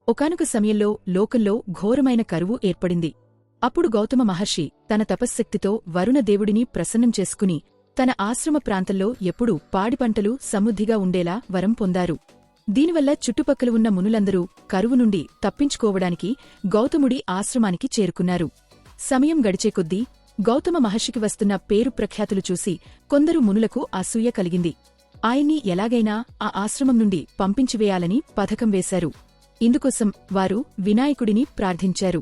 ఒకానొక సమయంలో లోకంలో ఘోరమైన కరువు ఏర్పడింది. అప్పుడు గౌతమ మహర్షి తన తపశ్శక్తితో వరుణదేవుడిని ప్రసన్నం చేసుకుని తన ఆశ్రమ ప్రాంతంలో ఎప్పుడూ పాడిపంటలు సమృద్ధిగా ఉండేలా వరం పొందారు. దీనివల్ల చుట్టుపక్కల ఉన్న మునులందరూ కరువు నుండి తప్పించుకోవడానికి గౌతముడి ఆశ్రమానికి చేరుకున్నారు. సమయం గడిచేకొద్దీ గౌతమ మహర్షికి వస్తున్న పేరు ప్రఖ్యాతులు చూసి కొందరు మునులకు అసూయ కలిగింది. ఆయన్ని ఎలాగైనా ఆ ఆశ్రమం నుండి పంపించివేయాలని పథకం వేశారు. ఇందుకోసం వారు వినాయకుడిని ప్రార్థించారు.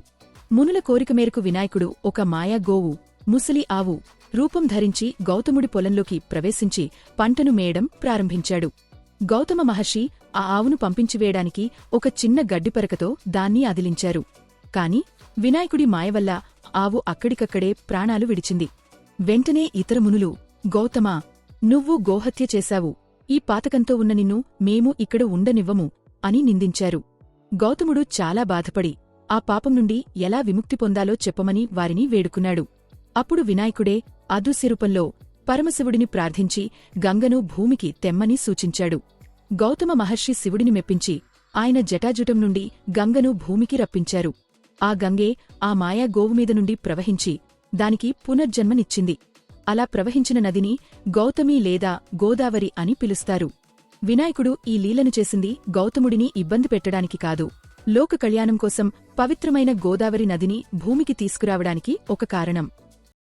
మునుల కోరిక మేరకు వినాయకుడు ఒక మాయా గోవు, ముసలి ఆవు రూపం ధరించి గౌతముడి పొలంలోకి ప్రవేశించి పంటను మేయడం ప్రారంభించాడు. గౌతమ మహర్షి ఆ ఆవును పంపించివేయడానికి ఒక చిన్న గడ్డిపరకతో దాన్ని అదిలించారు. కాని వినాయకుడి మాయవల్ల ఆవు అక్కడికక్కడే ప్రాణాలు విడిచింది. వెంటనే ఇతర మునులు, గౌతమా, నువ్వు గోహత్య చేశావు, ఈ పాతకంతో ఉన్న నిన్ను మేము ఇక్కడ ఉండనివ్వము అని నిందించారు. గౌతముడు చాలా బాధపడి ఆ పాపం నుండి ఎలా విముక్తి పొందాలో చెప్పమని వారిని వేడుకున్నాడు. అప్పుడు వినాయకుడే అదృశ్యరూపంలో పరమశివుడిని ప్రార్థించి గంగను భూమికి తెమ్మని సూచించాడు. గౌతమ మహర్షి శివుడిని మెప్పించి ఆయన జటాజుటం నుండి గంగను భూమికి రప్పించారు. ఆ గంగే ఆ మాయా గోవుమీద నుండి ప్రవహించి దానికి పునర్జన్మనిచ్చింది. అలా ప్రవహించిన నదిని గౌతమి లేదా గోదావరి అని పిలుస్తారు. వినాయకుడు ఈ లీలను చేసింది గౌతముడిని ఇబ్బంది పెట్టడానికి కాదు, లోక కళ్యాణం కోసం పవిత్రమైన గోదావరి నదిని భూమికి తీసుకురావడానికి ఒక కారణం.